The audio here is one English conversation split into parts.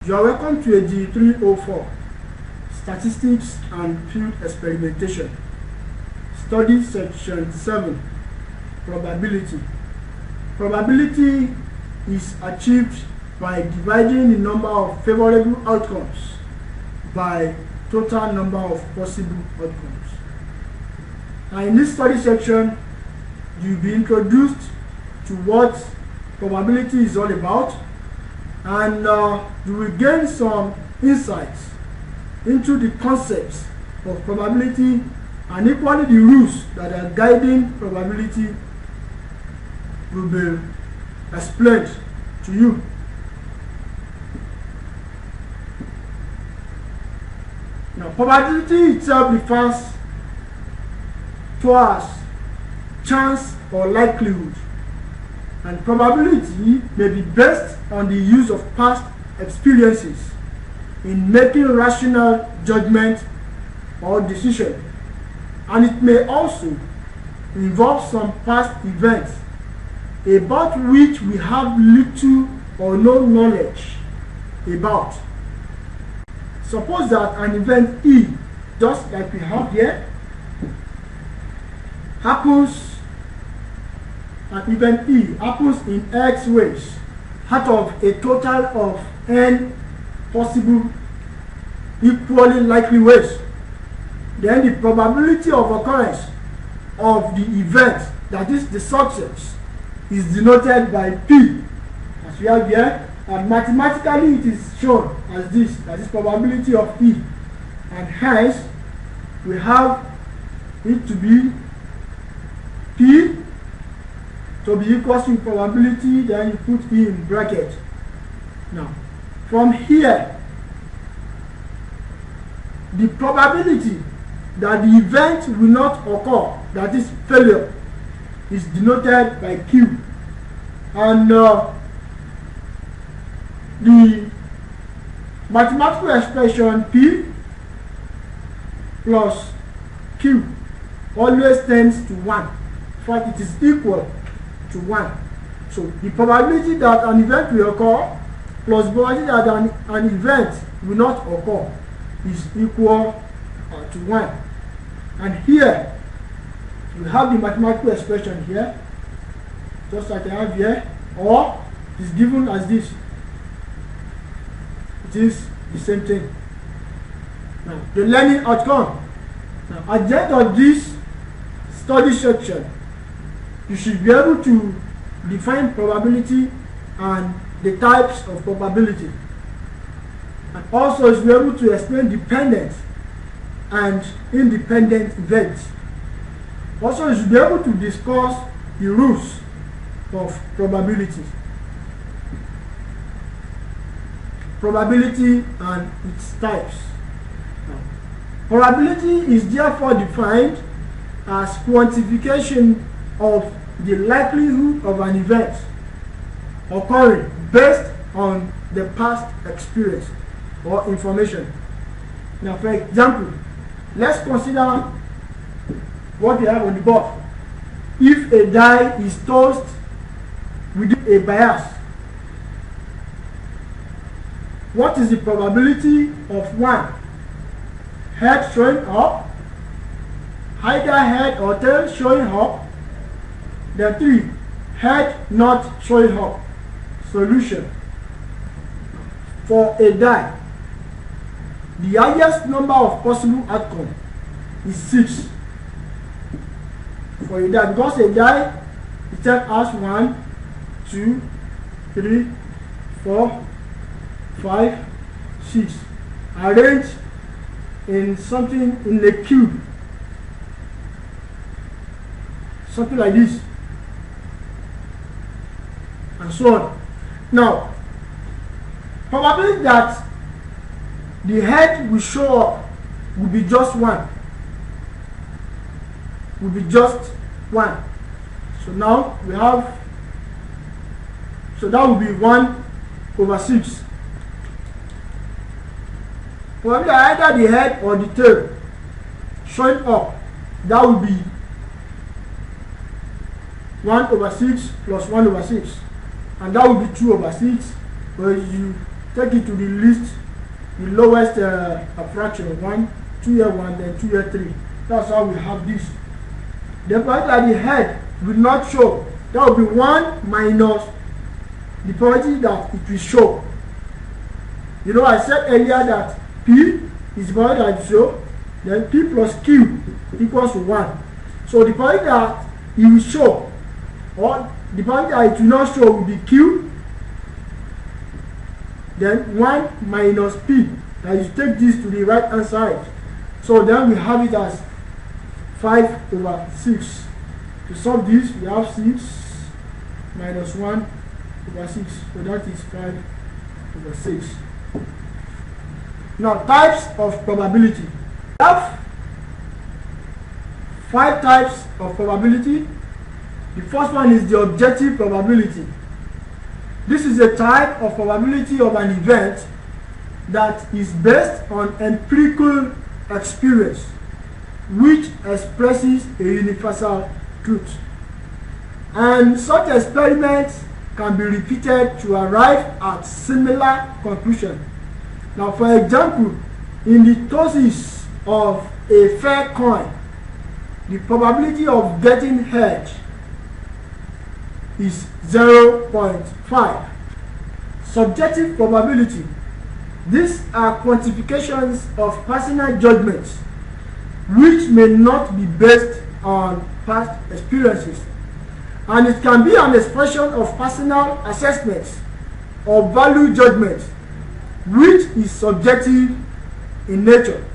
You are welcome to AG 304, Statistics and Field Experimentation. Study Section 7, Probability. Probability is achieved by dividing the number of favorable outcomes by total number of possible outcomes. Now in this study section, you'll be introduced to what probability is all about, and you will gain some insights into the concepts of probability and equally the rules that are guiding probability will be explained to you. Now, probability itself refers to as chance or likelihood, and probability may be based on the use of past experiences in making rational judgment or decision, and it may also involve some past events about which we have little or no knowledge about. Suppose that an event E, just like we have here, an event E happens in X ways out of a total of N possible equally likely ways. Then the probability of occurrence of the event, that is the success, is denoted by P, as we have here, and mathematically it is shown as this, that is probability of E, and hence we have it to be P to be equal to probability, then you put E in bracket. Now from here, the probability that the event will not occur, that is failure, is denoted by Q, and the mathematical expression P plus Q always tends to 1. In fact, it is equal to 1. So the probability that an event will occur plus the probability that an event will not occur is equal to 1. And here we have the mathematical expression here, just like I have here, or it is given as this. It is the same thing. Now, the learning outcome. Now, at the end of this study section, you should be able to define probability and the types of probability. And also you should be able to explain dependent and independent events. Also, you should be able to discuss the rules of probability. Probability and its types. Now, probability is therefore defined as quantification of the likelihood of an event occurring based on the past experience or information. Now, for example, let's consider what we have on the board. If a die is tossed within a bias, what is the probability of 1? Head showing up, either head or tail showing up. Then 3, head not showing up. Solution. For a die, the highest number of possible outcomes is 6. For a die, because a die itself has 1, 2, 3, 4, 5, 6, arranged in something in a cube, something like this, and so on. Now, probably that the head will show up will be just 1. Will be just 1. So now we have, so that will be 1/6. Probably either the head or the tail showing up, that will be 1/6 plus 1/6, and that will be 2/6. But you take it to the least, the lowest fraction, 1, 2 here 1, then 2 here 3. That's how we have this. The point that the head will not show, that will be 1 minus the probability that it will show. You know, I said earlier that P is the probability that it show, then P plus Q equals to 1. So the probability that it will show, or the probability that it will not show, will be Q, then 1 minus P. Now you take this to the right hand side. So then we have it as 5 over 6. To solve this, we have 6 minus 1 over 6. So that is 5 over 6. Now, types of probability. We have 5 types of probability. The first one is the objective probability. This is a type of probability of an event that is based on empirical experience, which expresses a universal truth. And such experiments can be repeated to arrive at similar conclusions. Now, for example, in the tosses of a fair coin, the probability of getting head is 0.5. Subjective probability. These are quantifications of personal judgments which may not be based on past experiences, and it can be an expression of personal assessments or value judgments which is subjective in nature.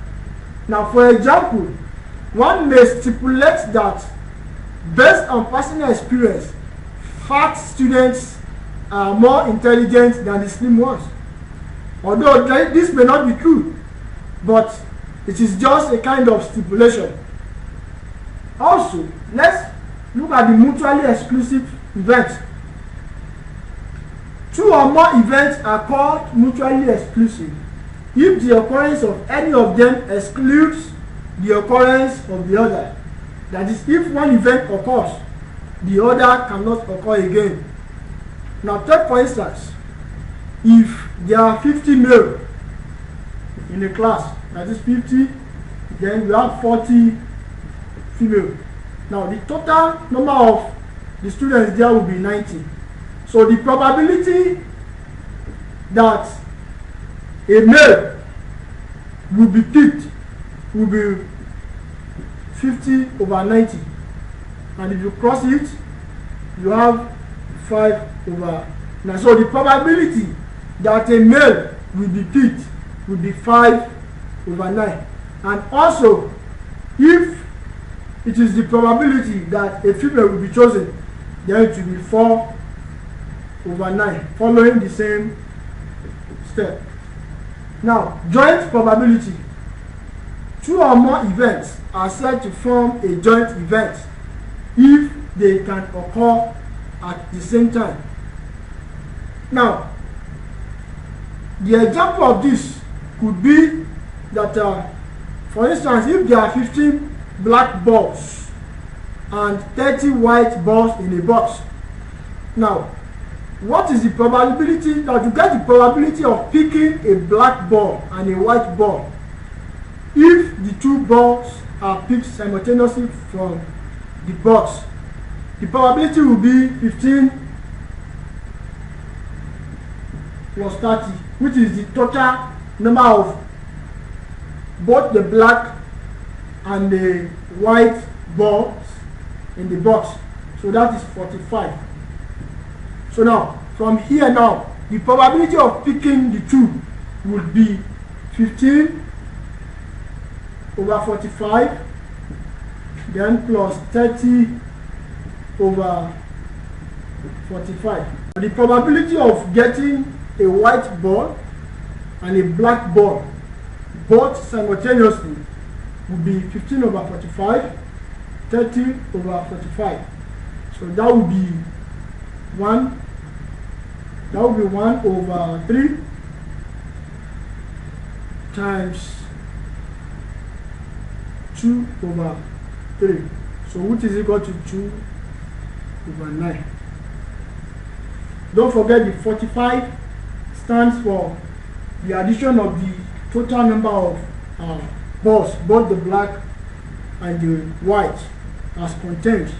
Now, for example, one may stipulate that based on personal experience, fat students are more intelligent than the slim ones. Although this may not be true, but it is just a kind of stipulation. Also, let's look at the mutually exclusive events. 2 or more events are called mutually exclusive if the occurrence of any of them excludes the occurrence of the other. That is, if one event occurs, the other cannot occur again. Now, take for instance, if there are 50 male in a class, that is 50, then we have 40 female. Now, the total number of the students there will be 90. So the probability that a male will be picked will be 50 over 90. And if you cross it, you have 5 over 9. So the probability that a male will be picked will be 5 over 9. And also, if it is the probability that a female will be chosen, then it will be 4 over 9, following the same step. Now, joint probability. 2 or more events are said to form a joint event if they can occur at the same time. Now, the example of this could be that, for instance, if there are 15 black balls and 30 white balls in a box. Now, what is the probability that you get the probability of picking a black ball and a white ball if the 2 balls are picked simultaneously from the box? The probability will be 15 plus 30, which is the total number of both the black and the white balls in the box. So that is 45. So now, from here now, the probability of picking the 2 would be 15 over 45, then plus 30 over 45. The probability of getting a white ball and a black ball both simultaneously would be 15 over 45, 30 over 45. So that would be 1. That would be 1 over 3 times 2 over 3. So which is equal to 2 over 9. Don't forget the 45 stands for the addition of the total number of balls, both the black and the white, as contained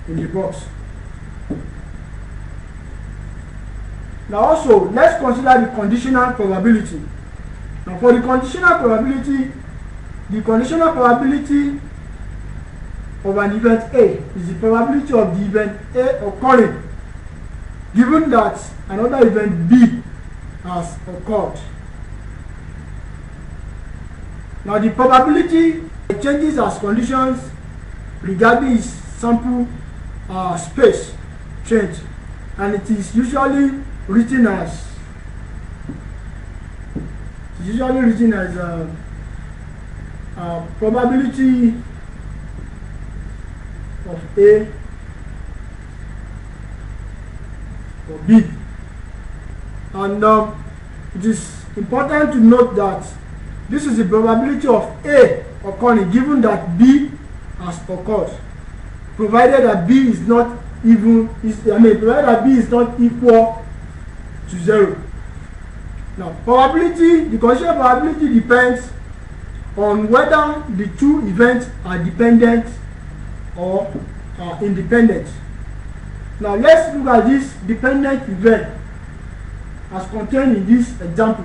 in the box. Now also, let's consider the conditional probability. Now for the conditional probability of an event A is the probability of the event A occurring, given that another event B has occurred. Now the probability changes as conditions regarding its sample space change, and it is usually written as probability of A or B. And it is important to note that this is the probability of A occurring given that B has occurred, provided that B is not provided that B is not equal to 0. Now, the conditional probability depends on whether the two events are dependent or independent. Now, let's look at this dependent event as contained in this example.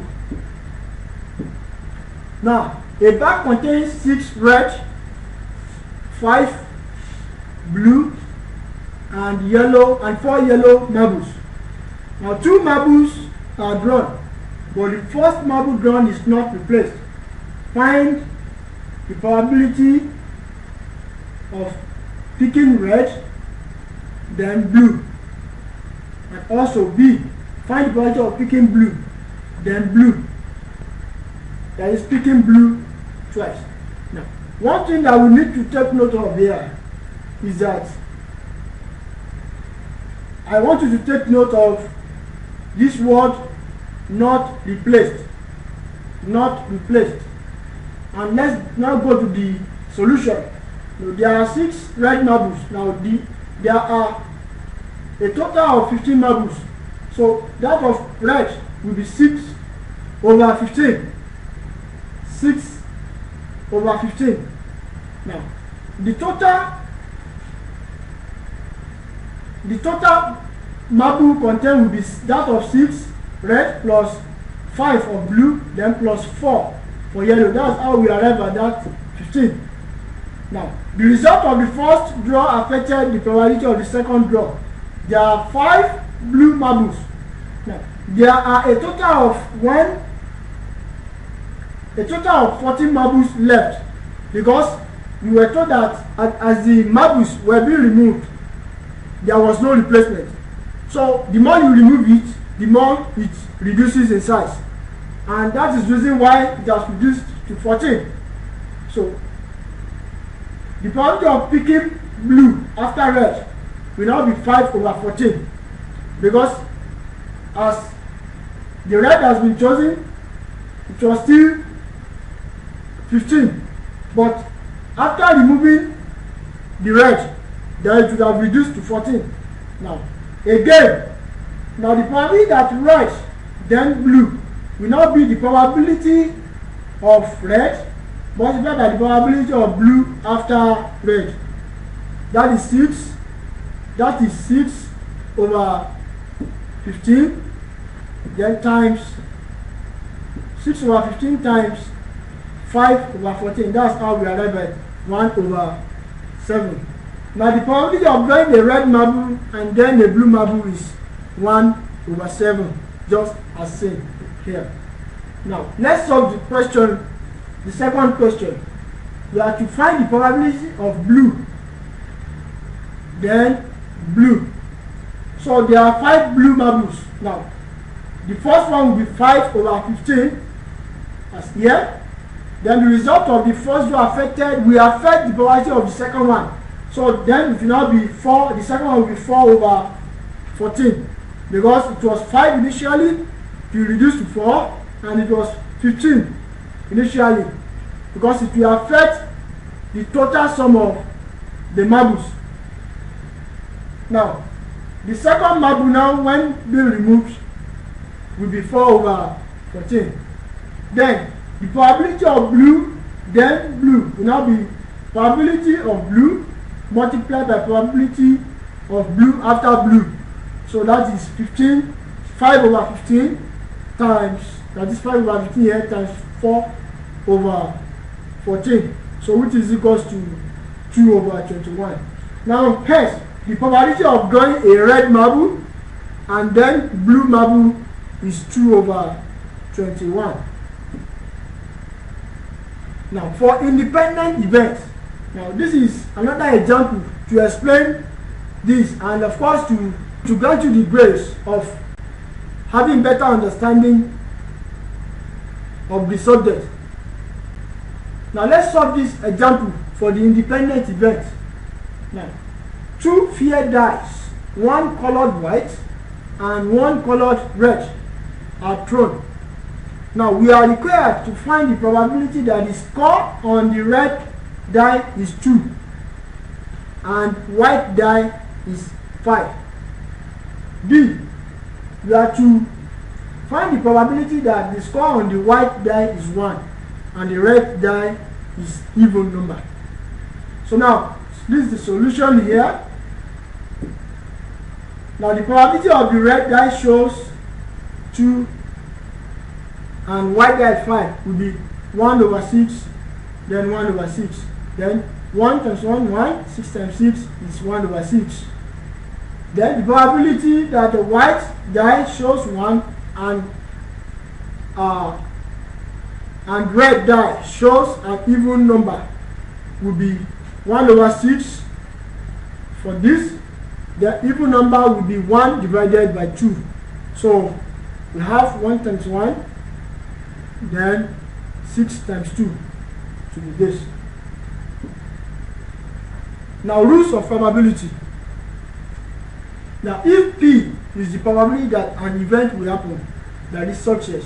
Now, a bag contains 6 red, 5 blue, and yellow, and 4 yellow marbles. Now, 2 marbles are drawn, but the first marble drawn is not replaced. Find the probability of picking red, then blue. And also B, find the probability of picking blue, then blue. That is picking blue twice. Now, one thing that we need to take note of here is that I want you to take note of this word not replaced. Not replaced. And let's now go to the solution. Now, there are 6 red marbles. Now there are a total of 15 marbles. So that of red will be 6 over 15. 6 over 15. Now the total marble content will be that of 6 red plus 5 of blue, then plus 4 for yellow. That's how we arrive at that 15. Now, the result of the first draw affected the probability of the second draw. There are 5 blue marbles. Now, there are a total of 14 marbles left, because we were told that as the marbles were being removed, there was no replacement. So the more you remove it, the more it reduces in size, and that is the reason why it has reduced to 14. So the probability of picking blue after red will now be 5 over 14, because as the red has been chosen, it was still 15, but after removing the red, then it would have reduced to 14. Now again, the probability that red then blue will now be the probability of red multiplied by the probability of blue after red. That is 6. That is 6 over 15, then times 6 over 15 times 5 over 14. That's how we arrive at 1 over 7. Now the probability of drawing a red marble and then a blue marble is 1 over 7, just as seen here. Now let's solve the question, the second question. We have to find the probability of blue, then blue. So there are 5 blue marbles. Now the first one will be 5 over 15, as here. Then the result of the first draw affected will affect the probability of the second one. So then it will now be 4, the second one will be 4 over 14, because it was 5 initially, to reduce to 4, and it was 15 initially, because it will affect the total sum of the marbles. Now, the second marble now, when being removed, will be 4 over 14. Then the probability of blue, then blue will now be probability of blue multiplied by probability of blue after blue. So that is 15, 5 over 15 times, that is 5 over 15 here times 4 over 14. So which is equals to 2 over 21. Now hence, the probability of drawing a red marble and then blue marble is 2 over 21. Now for independent events, now this is another example to explain this, and of course to grant you the grace of having better understanding of the subject. Now let's solve this example for the independent event. Now 2 fair dice, one colored white and one colored red, are thrown. Now we are required to find the probability that the score on the red die is 2 and white die is 5. B. We are to find the probability that the score on the white die is 1 and the red die is even number. So now this is the solution here. Now the probability of the red die shows 2 and white die 5 will be 1 over 6, then 1 over 6. Then 1 times 1, 1, 6 times 6 is 1 over 6. Then the probability that the white die shows 1 and red die shows an even number will be 1 over 6 for this. The even number will be 1 divided by 2. So we have 1 times 1, then 6 times 2 to be this. Now rules of probability. Now if P is the probability that an event will happen, that is success,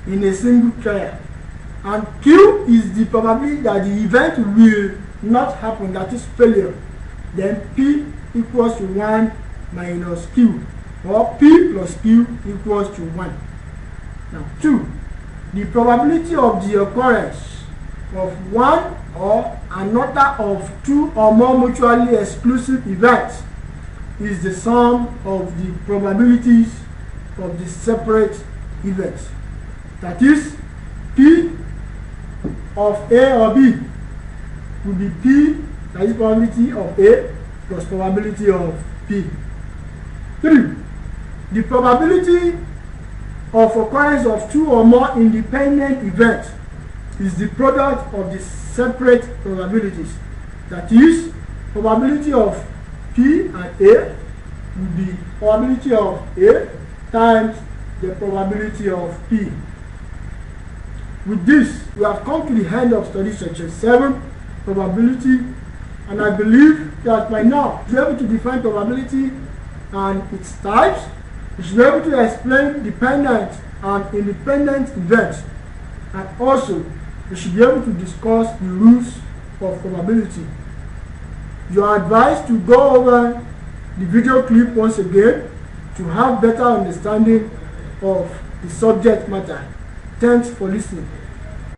in a single trial, and Q is the probability that the event will not happen, that is failure, then P equals to 1 minus Q, or P plus Q equals to 1. Now 2. The probability of the occurrence of one or another of 2 or more mutually exclusive events is the sum of the probabilities of the separate events. That is, P of A or B will be P, that is probability of A plus probability of P. 3. The probability of occurrence of 2 or more independent events is the product of the separate probabilities. That is, probability of P and A will be probability of A times the probability of P. With this, we have come to the end of study section 7, probability, and I believe that by now you will be able to define probability and its types. You should be able to explain dependent and independent events, and also you should be able to discuss the rules of probability. You are advised to go over the video clip once again to have better understanding of the subject matter. Thanks for listening.